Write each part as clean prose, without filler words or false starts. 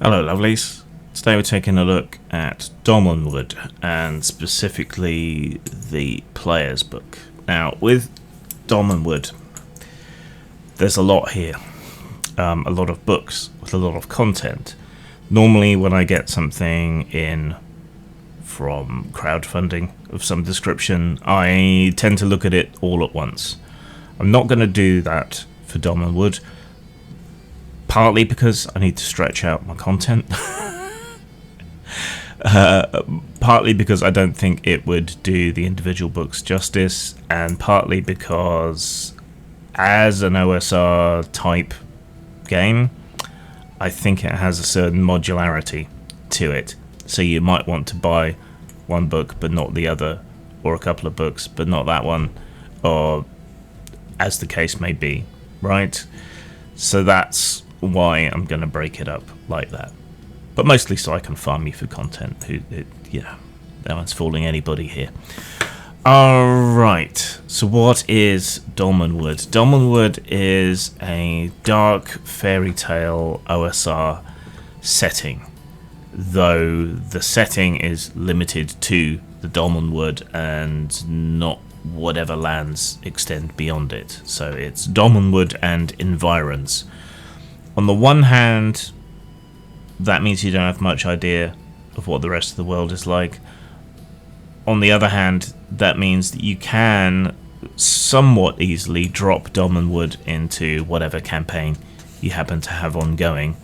Hello lovelies, today we're taking a look at Dolmenwood and specifically the player's book. Now with Dolmenwood there's a lot here, a lot of books with a lot of content. Normally when I get something in from crowdfunding of some description, I tend to look at it all at once. I'm not going to do that for Dolmenwood, partly because I need to stretch out my content, partly because I don't think it would do the individual books justice, and partly because as an OSR type game, I think it has a certain modularity to it. So you might want to buy one book but not the other, or a couple of books but not that one, or as the case may be, right? So that's why I'm going to break it up like that. But mostly so I can farm you for content. No one's fooling anybody here. Alright, so what is Dolmenwood? Dolmenwood is a dark fairy tale OSR setting, though the setting is limited to the Dolmenwood and not whatever lands extend beyond it. So it's Dolmenwood and environs. On the one hand, that means you don't have much idea of what the rest of the world is like. On the other hand, that means that you can somewhat easily drop Dolmenwood into whatever campaign you happen to have ongoing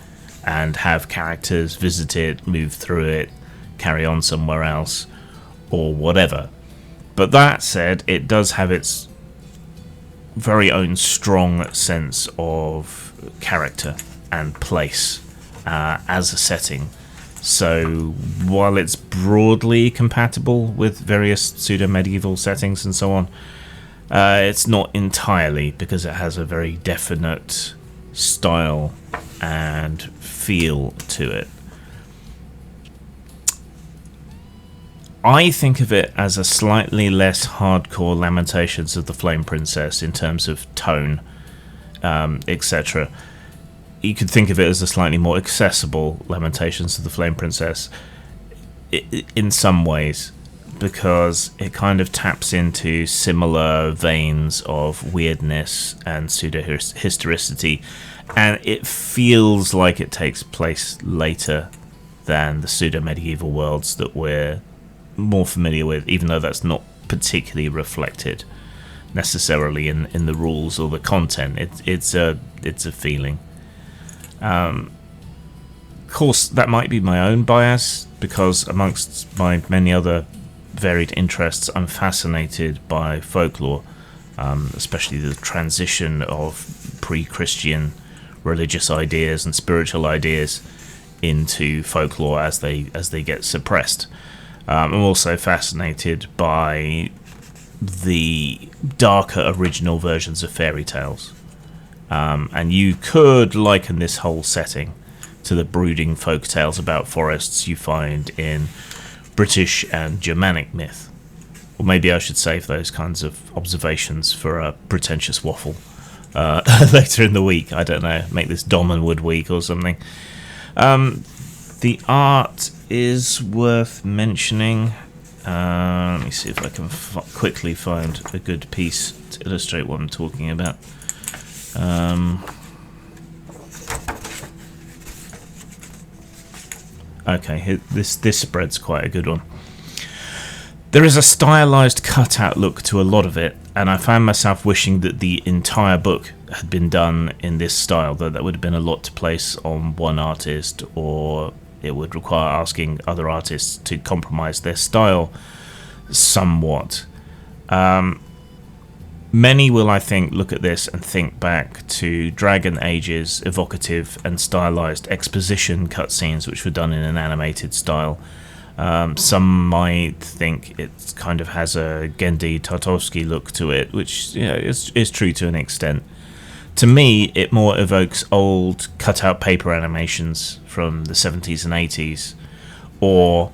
and have characters visit it, move through it, carry on somewhere else, or whatever. But that said, it does have its very own strong sense of character and place as a setting. So while it's broadly compatible with various pseudo-medieval settings and so on, it's not entirely, because it has a very definite style and feel to it. I think of it as a slightly less hardcore Lamentations of the Flame Princess in terms of tone, etc. You could think of it as a slightly more accessible Lamentations of the Flame Princess in some ways, because it kind of taps into similar veins of weirdness and pseudo-historicity, and it feels like it takes place later than the pseudo-medieval worlds that we're more familiar with, even though that's not particularly reflected necessarily in the rules or the content. It's a feeling. Of course, that might be my own bias, because amongst my many other varied interests, I'm fascinated by folklore, especially the transition of pre-Christian religious ideas and spiritual ideas into folklore as they get suppressed. I'm also fascinated by the darker original versions of fairy tales. And you could liken this whole setting to the brooding folk tales about forests you find in British and Germanic myth. Or maybe I should save those kinds of observations for a pretentious waffle later in the week. I don't know, make this Dolmenwood week or something. The art is worth mentioning. Let me see if I can quickly find a good piece to illustrate what I'm talking about. Okay, this spread's quite a good one. There is a stylized cutout look to a lot of it, and I found myself wishing that the entire book had been done in this style, though that would have been a lot to place on one artist, or it would require asking other artists to compromise their style somewhat. Many will, I think, look at this and think back to Dragon Age's evocative and stylized exposition cutscenes, which were done in an animated style. Some might think it kind of has a Genndy Tartakovsky look to it, which is true to an extent. To me, it more evokes old cut-out paper animations from the 70s and 80s, or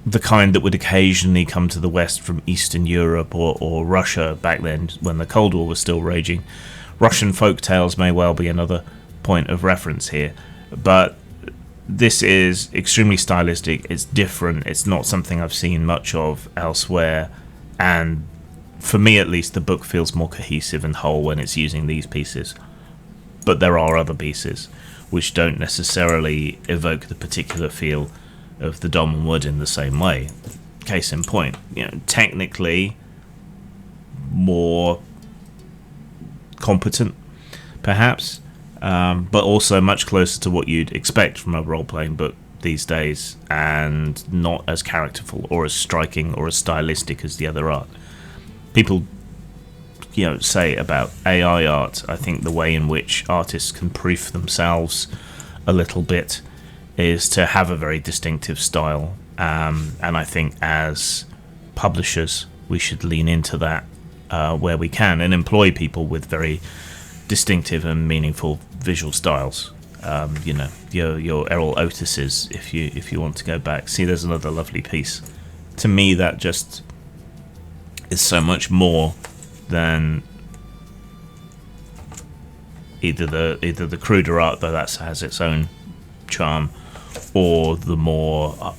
the kind that would occasionally come to the West from Eastern Europe or Russia back then when the Cold War was still raging. Russian folk tales may well be another point of reference here. But this is extremely stylistic. It's different. It's not something I've seen much of elsewhere, and for me at least, the book feels more cohesive and whole when it's using these pieces. But there are other pieces which don't necessarily evoke the particular feel of the Dolmenwood in the same way. Case in point, technically more competent, perhaps, but also much closer to what you'd expect from a role-playing book these days, and not as characterful or as striking or as stylistic as the other art. People say about AI art, I think the way in which artists can proof themselves a little bit is to have a very distinctive style, and I think as publishers we should lean into that where we can, and employ people with very distinctive and meaningful visual styles. Your Errol Otis's, if you want to go back. See, there's another lovely piece. To me, that just is so much more than either the cruder art, though that has its own charm, or the more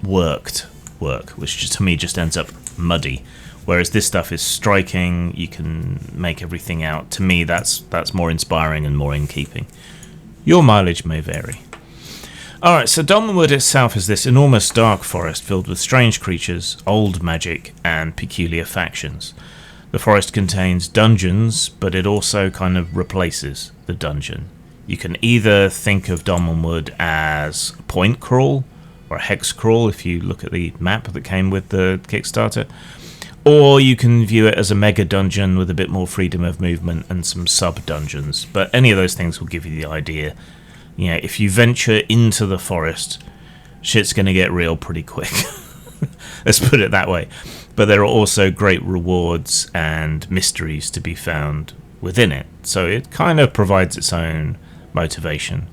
worked work, which to me just ends up muddy. Whereas this stuff is striking, you can make everything out. To me, that's more inspiring and more in keeping. Your mileage may vary. Alright, so Dolmenwood itself is this enormous dark forest filled with strange creatures, old magic, and peculiar factions. The forest contains dungeons, but it also kind of replaces the dungeon. You can either think of Dolmenwood as a point crawl, or a hex crawl if you look at the map that came with the Kickstarter, or you can view it as a mega dungeon with a bit more freedom of movement and some sub-dungeons. But any of those things will give you the idea. If you venture into the forest, shit's going to get real pretty quick. Let's put it that way. But there are also great rewards and mysteries to be found within it. So it kind of provides its own motivation.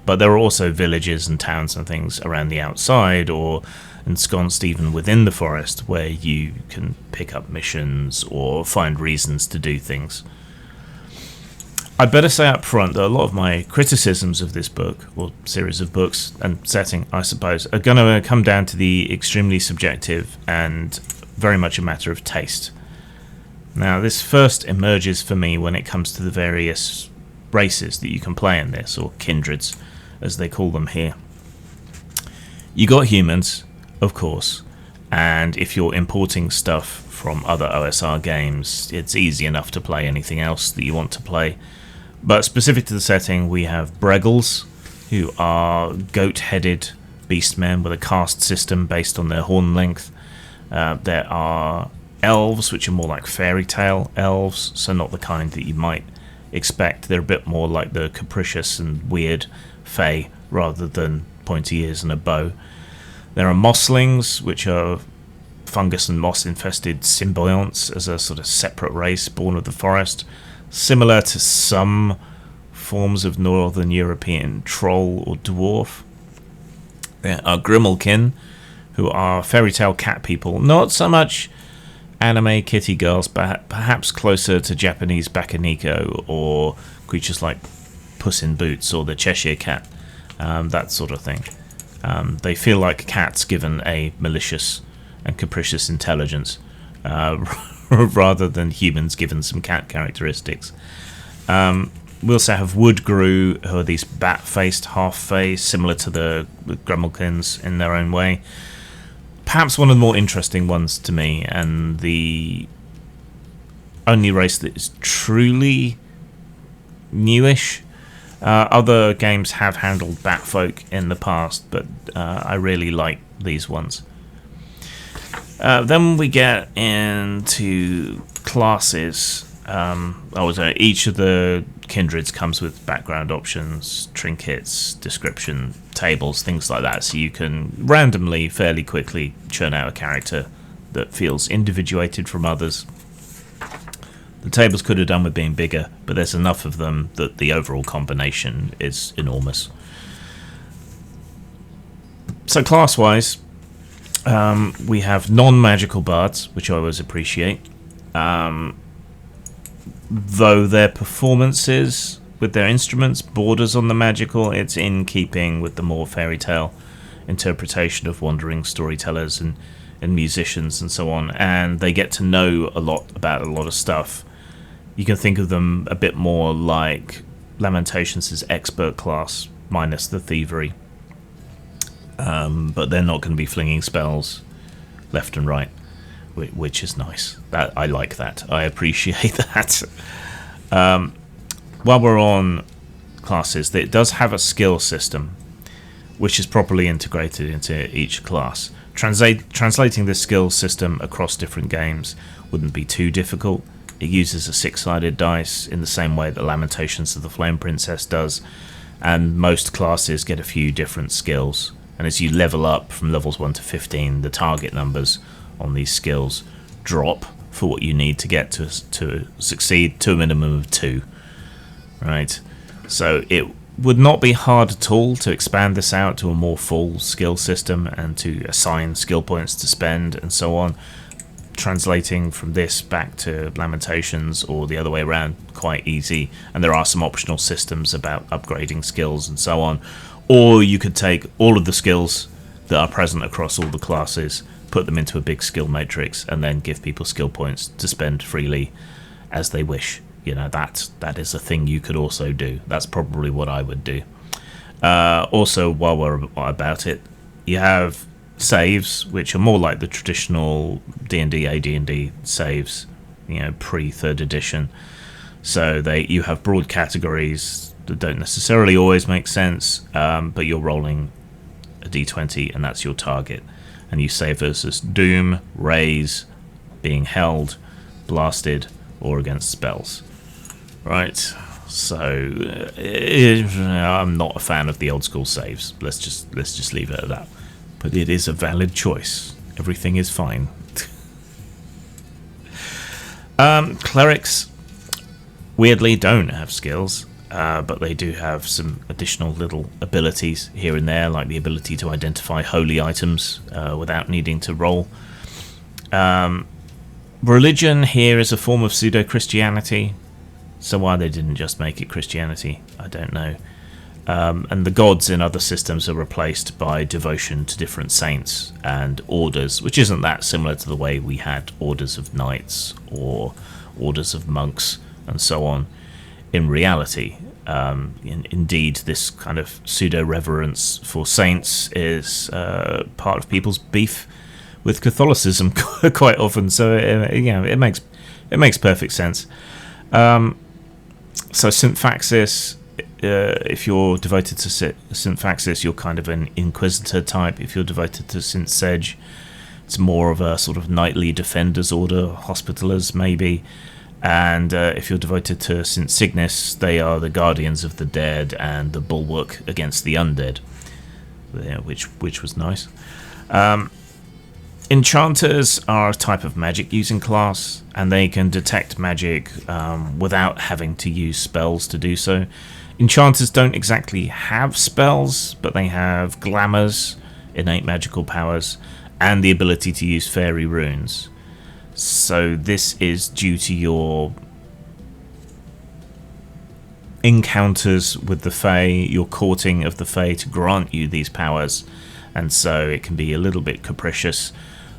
But there are also villages and towns and things around the outside, or ensconced even within the forest, where you can pick up missions or find reasons to do things. I'd better say up front that a lot of my criticisms of this book, or series of books, and setting, I suppose, are going to come down to the extremely subjective and very much a matter of taste. Now, this first emerges for me when it comes to the various races that you can play in this, or kindreds, as they call them here. You got humans, of course, and if you're importing stuff from other OSR games, it's easy enough to play anything else that you want to play. But specific to the setting, we have Breggles, who are goat-headed beastmen with a caste system based on their horn length. There are elves, which are more like fairy tale elves, so not the kind that you might expect. They're a bit more like the capricious and weird fae, rather than pointy ears and a bow. There are mosslings, which are fungus and moss-infested symbionts as a sort of separate race born of the forest, similar to some forms of Northern European troll or dwarf. There are Grimalkin, who are fairy tale cat people, not so much anime kitty girls, but perhaps closer to Japanese Bakaniko, or creatures like Puss in Boots or the Cheshire Cat, that sort of thing. They feel like cats given a malicious and capricious intelligence, rather than humans given some cat characteristics. We also have Woodgrew, who are these bat-faced half-fae, similar to the Grummelkins in their own way. Perhaps one of the more interesting ones to me, and the only race that is truly newish. Other games have handled Batfolk in the past, but I really like these ones. Then we get into classes. Each of the kindreds comes with background options, trinkets, description, tables, things like that, so you can randomly, fairly quickly churn out a character that feels individuated from others. The tables could have done with being bigger, but there's enough of them that the overall combination is enormous. So class-wise, we have non-magical bards, which I always appreciate. Though their performances with their instruments borders on the magical. It's in keeping with the more fairy tale interpretation of wandering storytellers and musicians and so on, and they get to know a lot about a lot of stuff. You can think of them a bit more like Lamentations' expert class minus the thievery, but they're not going to be flinging spells left and right, which is nice. That I like that. I appreciate that. While we're on classes, it does have a skill system which is properly integrated into each class. Translating this skill system across different games wouldn't be too difficult. It uses a 6-sided dice in the same way that Lamentations of the Flame Princess does, and most classes get a few different skills. And as you level up from levels 1 to 15, the target numbers on these skills drop for what you need to get to succeed to a minimum of 2. Right? So it would not be hard at all to expand this out to a more full skill system and to assign skill points to spend and so on. Translating from this back to Lamentations or the other way around, quite easy. And there are some optional systems about upgrading skills and so on. Or you could take all of the skills that are present across all the classes, put them into a big skill matrix, and then give people skill points to spend freely as they wish. You know, that is a thing you could also do. That's probably what I would do. Also, while we're about it, you have saves, which are more like the traditional D&D, AD&D saves, you know, pre-3rd edition. So you have broad categories that don't necessarily always make sense, but you're rolling a d20 and that's your target. And you save versus Doom, Raise, being held, blasted, or against spells. Right, so I'm not a fan of the old school saves. Let's just leave it at that. But it is a valid choice. Everything is fine. Clerics, weirdly, don't have skills, but they do have some additional little abilities here and there, like the ability to identify holy items without needing to roll. Religion here is a form of pseudo-Christianity. So why they didn't just make it Christianity, I don't know. And the gods in other systems are replaced by devotion to different saints and orders, which isn't that similar to the way we had orders of knights or orders of monks and so on in reality. Indeed, this kind of pseudo-reverence for saints is part of people's beef with Catholicism quite often. So it makes perfect sense. So Symphaxis, if you're devoted to Symphaxis, you're kind of an Inquisitor type. If you're devoted to St. Sedge, it's more of a sort of knightly defenders order, Hospitallers maybe. And if you're devoted to St. Cygnus, they are the guardians of the dead and the bulwark against the undead, which was nice. Enchanters are a type of magic using class, and they can detect magic without having to use spells to do so. Enchanters don't exactly have spells, but they have glamours, innate magical powers, and the ability to use fairy runes. So this is due to your encounters with the Fae, your courting of the Fae to grant you these powers, and so it can be a little bit capricious,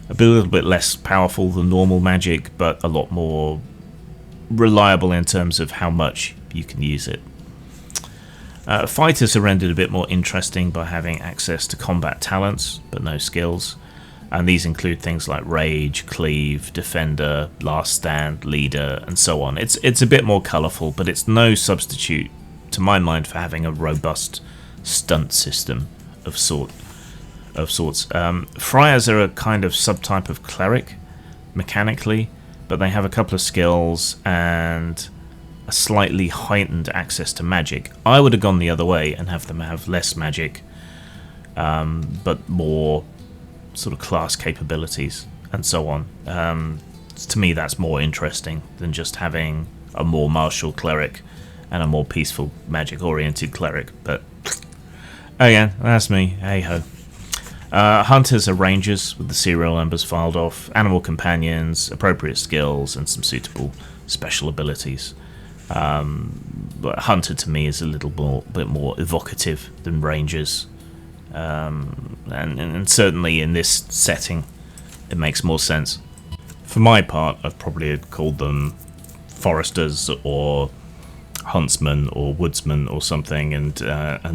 a little bit less powerful than normal magic, but a lot more reliable in terms of how much you can use it. Fighters are rendered a bit more interesting by having access to combat talents, but no skills. And these include things like Rage, Cleave, Defender, Last Stand, Leader, and so on. It's a bit more colourful, but it's no substitute, to my mind, for having a robust stunt system of sorts. Friars are a kind of subtype of cleric, mechanically, but they have a couple of skills and a slightly heightened access to magic. I would have gone the other way and have them have less magic, but more sort of class capabilities and so on. To me, that's more interesting than just having a more martial cleric and a more peaceful magic-oriented cleric. But again, that's me. Hey-ho. Hunters are rangers with the serial numbers filed off, animal companions, appropriate skills, and some suitable special abilities. But hunter to me is a little bit more evocative than rangers, and certainly in this setting, it makes more sense. For my part, I've probably called them foresters or huntsmen or woodsmen or something, and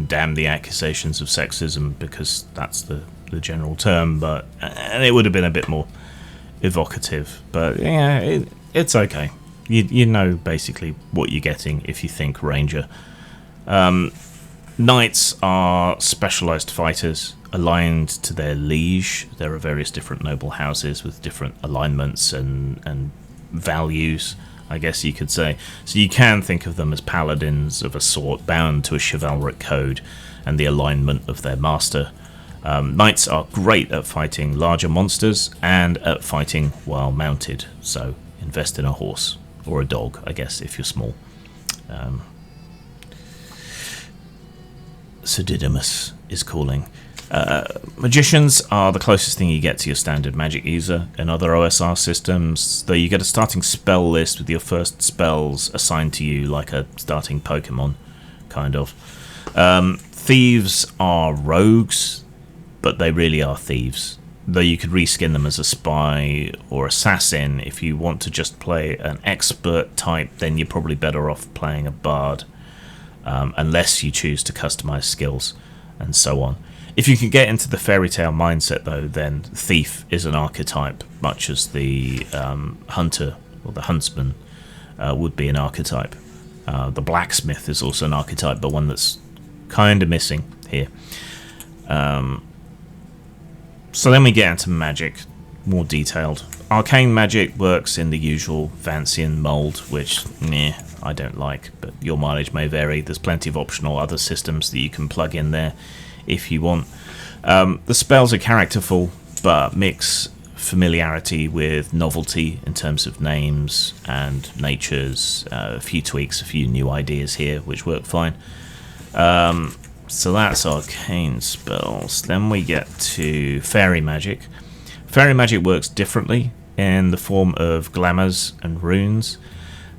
damn the accusations of sexism, because that's the general term. But and it would have been a bit more evocative. But yeah, it's okay. You know basically what you're getting if you think ranger. Knights are specialised fighters aligned to their liege. There are various different noble houses with different alignments and values, I guess you could say. So you can think of them as paladins of a sort, bound to a chivalric code and the alignment of their master. Knights are great at fighting larger monsters and at fighting while mounted, so invest in a horse. Or a dog, I guess, if you're small. Sir Didymus is calling. Magicians are the closest thing you get to your standard magic user in other OSR systems, though you get a starting spell list with your first spells assigned to you like a starting Pokemon, kind of. Thieves are rogues, but they really are thieves. Though you could reskin them as a spy or assassin. If you want to just play an expert type, then you're probably better off playing a bard, unless you choose to customize skills and so on. If you can get into the fairy tale mindset, though, then thief is an archetype, much as the hunter or the huntsman would be an archetype. The blacksmith is also an archetype, but one that's kind of missing here. So then we get into magic, more detailed. Arcane magic works in the usual Vancian mould, which, I don't like, but your mileage may vary. There's plenty of optional other systems that you can plug in there if you want. The spells are characterful, but mix familiarity with novelty in terms of names and natures. A few tweaks, a few new ideas here, which work fine. So that's arcane spells. Then we get to fairy magic. Fairy magic works differently in the form of glamours and runes.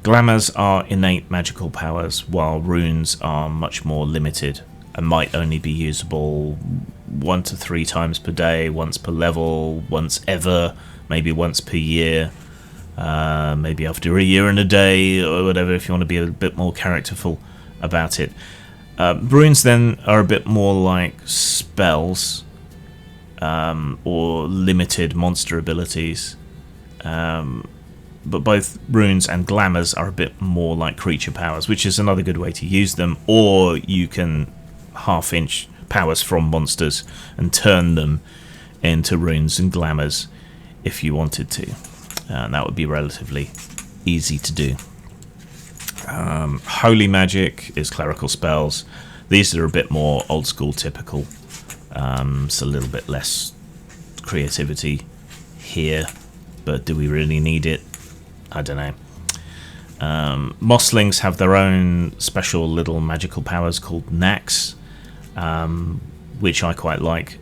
Glamours are innate magical powers, while runes are much more limited and might only be usable 1 to 3 times per day, once per level, once ever, maybe once per year, maybe after a year and a day, or whatever, if you want to be a bit more characterful about it. Runes then are a bit more like spells, or limited monster abilities, but both runes and glamours are a bit more like creature powers, which is another good way to use them. Or you can half-inch powers from monsters and turn them into runes and glamours if you wanted to, and that would be relatively easy to do. Holy magic is clerical spells. These are a bit more old school typical, so a little bit less creativity here, but do we really need it? I don't know. Mosslings have their own special little magical powers called Knax, which I quite like.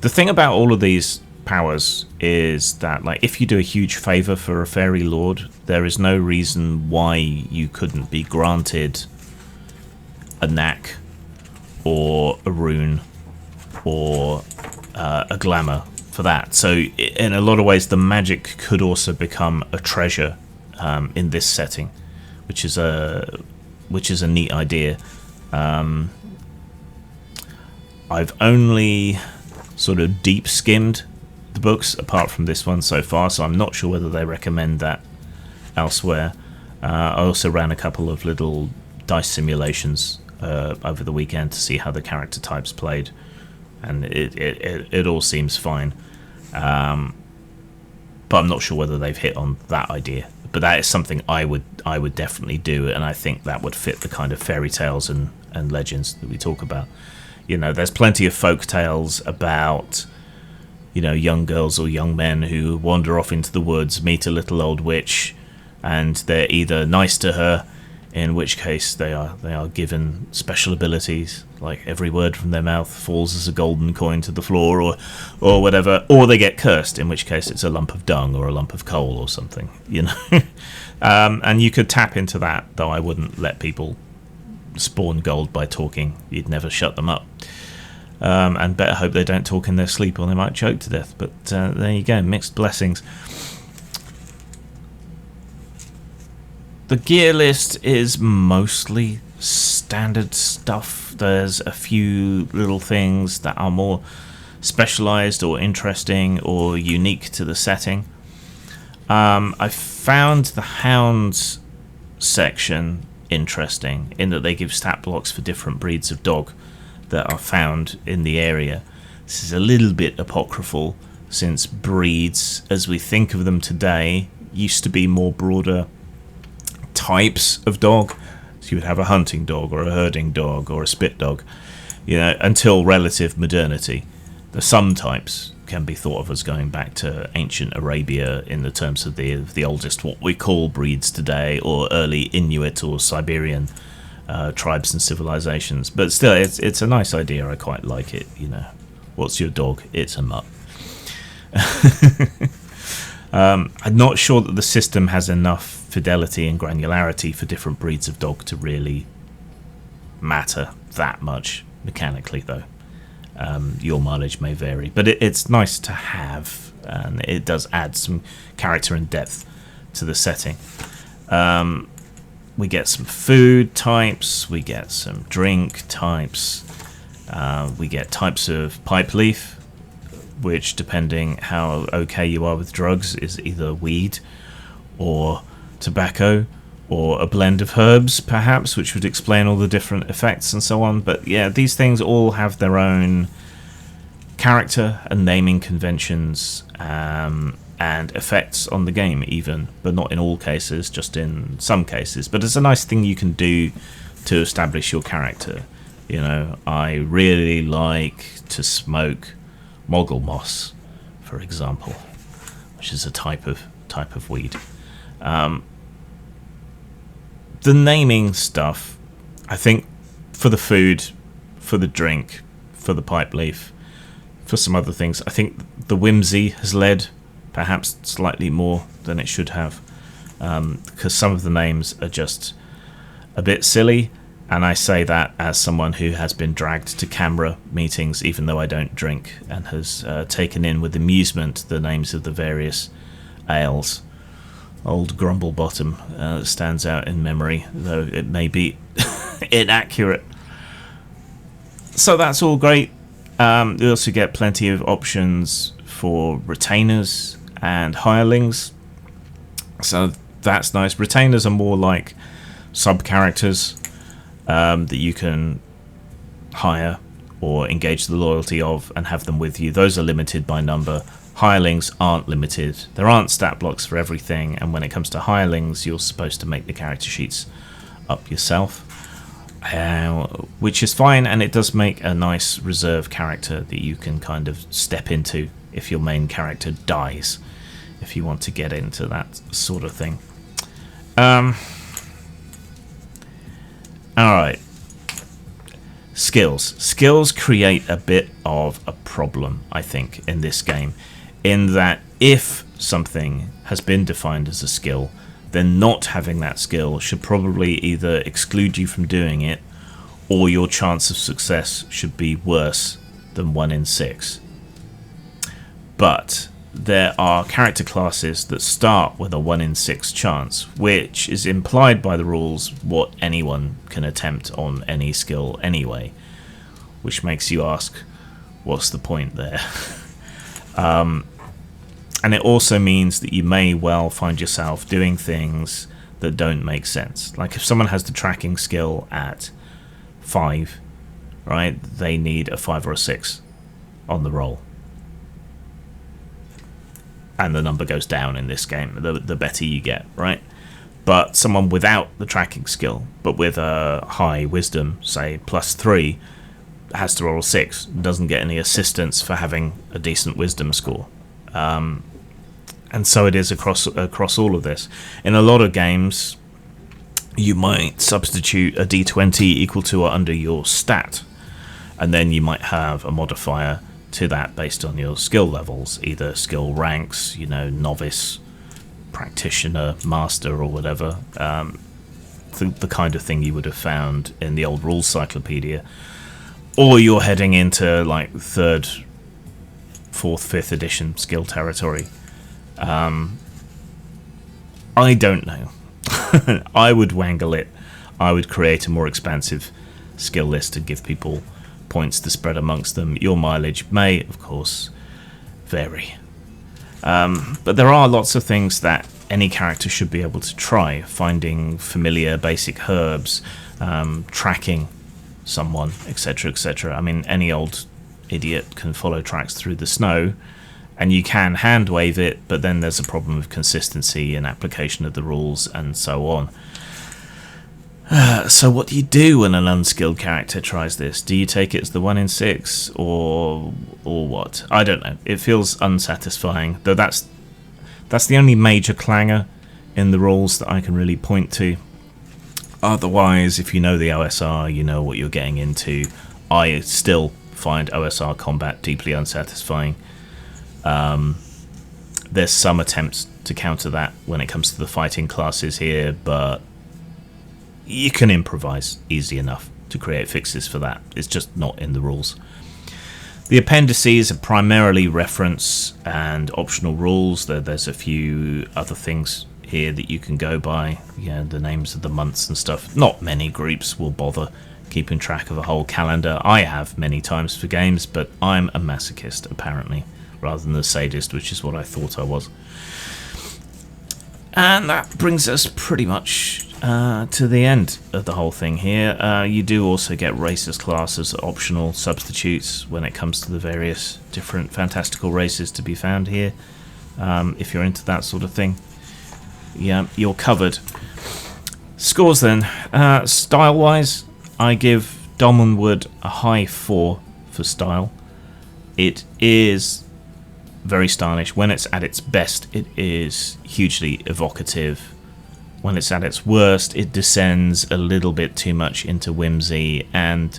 The thing about all of these powers is that, like, if you do a huge favour for a fairy lord, there is no reason why you couldn't be granted a knack or a rune or a glamour for that. So in a lot of ways the magic could also become a treasure in this setting, which is a neat idea. I've only sort of deep skimmed the books apart from this one so far, so I'm not sure whether they recommend that elsewhere. I also ran a couple of little dice simulations over the weekend to see how the character types played, and it all seems fine, but I'm not sure whether they've hit on that idea. But that is something I would definitely do, and I think that would fit the kind of fairy tales and legends that we talk about. You know, there's plenty of folk tales about, you know, young girls or young men who wander off into the woods, meet a little old witch, and they're either nice to her in which case they are given special abilities, like every word from their mouth falls as a golden coin to the floor, or whatever, or they get cursed, in which case it's a lump of dung or a lump of coal or something, you know. And you could tap into that, though I wouldn't let people spawn gold by talking. You'd never shut them up. And better hope they don't talk in their sleep or they might choke to death. But there you go, mixed blessings. The gear list is mostly standard stuff. There's a few little things that are more specialized or interesting or unique to the setting. I found the hounds section interesting in that they give stat blocks for different breeds of dog that are found in the area. This is a little bit apocryphal, since breeds, as we think of them today, used to be more broader types of dog. So you would have a hunting dog or a herding dog or a spit dog, you know, until relative modernity. Some types can be thought of as going back to ancient Arabia in the terms of the oldest what we call breeds today, or early Inuit or Siberian tribes and civilizations. But still, it's a nice idea. I quite like it. You know, what's your dog? It's a mutt. I'm not sure that the system has enough fidelity and granularity for different breeds of dog to really matter that much mechanically, though. Your mileage may vary, but it's nice to have, and it does add some character and depth to the setting. We get some food types, we get some drink types, we get types of pipe leaf, which, depending how okay you are with drugs, is either weed or tobacco or a blend of herbs, perhaps, which would explain all the different effects and so on. But yeah, these things all have their own character and naming conventions, and effects on the game even, but not in all cases, just in some cases. But it's a nice thing you can do to establish your character. You know, I really like to smoke moggle moss, for example, which is a type of weed. The naming stuff, I think, for the food, for the drink, for the pipe leaf, for some other things, I think the whimsy has led perhaps slightly more than it should have, because some of the names are just a bit silly, and I say that as someone who has been dragged to camera meetings, even though I don't drink, and has taken in with amusement the names of the various ales. Old Grumblebottom stands out in memory, though it may be inaccurate. So that's all great. You also get plenty of options for retainers and hirelings, so that's nice. Retainers are more like sub-characters that you can hire or engage the loyalty of and have them with you. Those are limited by number. Hirelings aren't limited. There aren't stat blocks for everything, and when it comes to hirelings, you're supposed to make the character sheets up yourself, which is fine, and it does make a nice reserve character that you can kind of step into if your main character dies, if you want to get into that sort of thing. Alright. Skills create a bit of a problem, I think, in this game, in that if something has been defined as a skill, then not having that skill should probably either exclude you from doing it, or your chance of success should be worse than 1 in 6. But there are character classes that start with a 1 in 6 chance, which is implied by the rules what anyone can attempt on any skill anyway, which makes you ask, what's the point there? And it also means that you may well find yourself doing things that don't make sense. Like if someone has the tracking skill at 5, right, they need a 5 or a 6 on the roll. And the number goes down in this game, the better you get, right? But someone without the tracking skill, but with a high wisdom, say +3, has to roll a 6, doesn't get any assistance for having a decent wisdom score. And so it is across all of this. In a lot of games, you might substitute a d20 equal to or under your stat, and then you might have a modifier to that based on your skill levels, either skill ranks, novice, practitioner, master, or whatever. The kind of thing you would have found in the old rules cyclopedia, or you're heading into like 3rd, 4th, 5th edition skill territory. I don't know. I would wangle it. I would create a more expansive skill list to give people points to spread amongst them. Your mileage may, of course, vary. But there are lots of things that any character should be able to try. Finding familiar basic herbs, tracking someone, etc., etc. I mean, any old idiot can follow tracks through the snow, and you can hand wave it, but then there's a problem of consistency and application of the rules and so on. So what do you do when an unskilled character tries this? Do you take it as the 1 in 6 or what? I don't know. It feels unsatisfying, though that's the only major clanger in the rules that I can really point to. Otherwise, if you know the OSR, you know what you're getting into. I still find OSR combat deeply unsatisfying. There's some attempts to counter that when it comes to the fighting classes here, but you can improvise easy enough to create fixes for that. It's just not in the rules. The appendices are primarily reference and optional rules. There's a few other things here that you can go by, the names of the months and stuff. Not many groups will bother keeping track of a whole calendar. I have many times for games, but I'm a masochist apparently, rather than a sadist, which is what I thought I was. And that brings us pretty much to the end of the whole thing here. You do also get races classes, optional substitutes when it comes to the various different fantastical races to be found here. If you're into that sort of thing, yeah, you're covered. Scores then. Style-wise, I give Dolmenwood a high 4 for style. It is very stylish. When it's at its best, it is hugely evocative. When it's at its worst, it descends a little bit too much into whimsy, and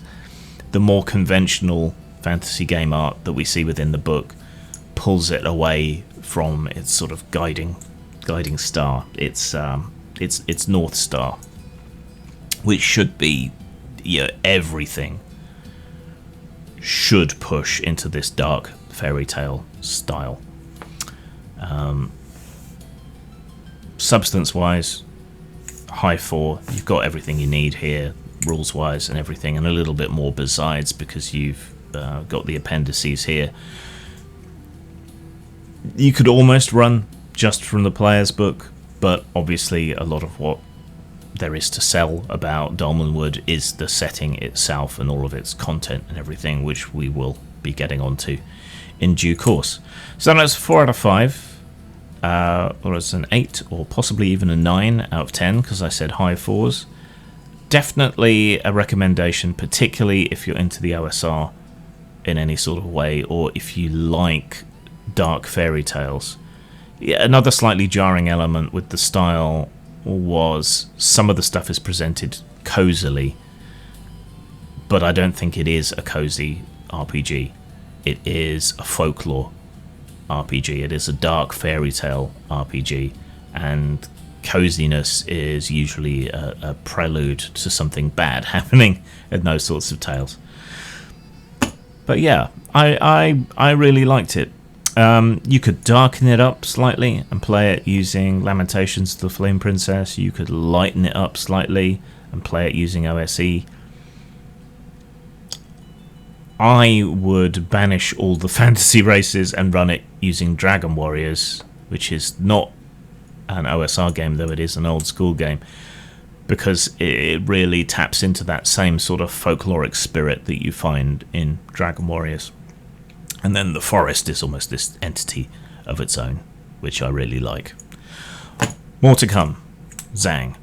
the more conventional fantasy game art that we see within the book pulls it away from its sort of guiding star. It's North Star, which should be, everything should push into this dark fairy tale style. Substance-wise, high 4. You've got everything you need here, rules-wise and everything, and a little bit more besides, because you've got the appendices here. You could almost run just from the player's book, but obviously a lot of what there is to sell about Dolmenwood is the setting itself and all of its content and everything, which we will be getting onto in due course. So that's 4 out of 5. Or it's an 8 or possibly even a 9 out of 10, because I said high 4s. Definitely a recommendation, particularly if you're into the OSR in any sort of way, or if you like dark fairy tales. Yeah, another slightly jarring element with the style was some of the stuff is presented cozily, but I don't think it is a cozy RPG. It is a folklore RPG. It is a dark fairy tale RPG, and coziness is usually a prelude to something bad happening in those sorts of tales. But yeah, I really liked it. You could darken it up slightly and play it using Lamentations of the Flame Princess. You could lighten it up slightly and play it using OSE. I would banish all the fantasy races and run it using Dragon Warriors, which is not an OSR game, though it is an old school game, because it really taps into that same sort of folkloric spirit that you find in Dragon Warriors. And then the forest is almost this entity of its own, which I really like. More to come. Zang.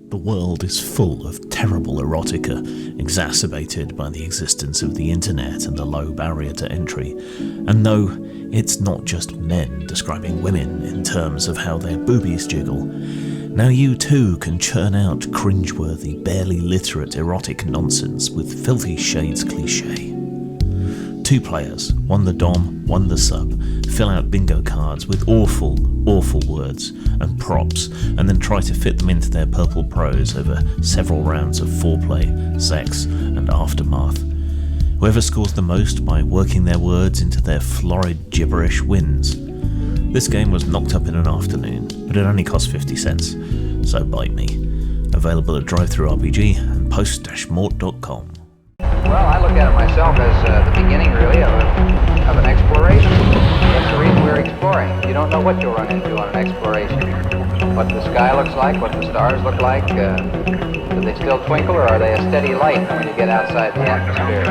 The world is full of terrible erotica, exacerbated by the existence of the internet and the low barrier to entry. And no, it's not just men describing women in terms of how their boobies jiggle. Now you too can churn out cringeworthy, barely literate erotic nonsense with filthy shades cliché. 2 players, one the dom, one the sub, fill out bingo cards with awful, awful words and props, and then try to fit them into their purple prose over several rounds of foreplay, sex, and aftermath. Whoever scores the most by working their words into their florid gibberish wins. This game was knocked up in an afternoon, but it only cost 50 cents, so bite me. Available at DriveThruRPG and post-mort.com. Well, I look at it myself as the beginning, really, of an exploration. That's the reason we're exploring. You don't know what you'll run into on an exploration. What the sky looks like, what the stars look like. Do they still twinkle, or are they a steady light when you get outside the atmosphere?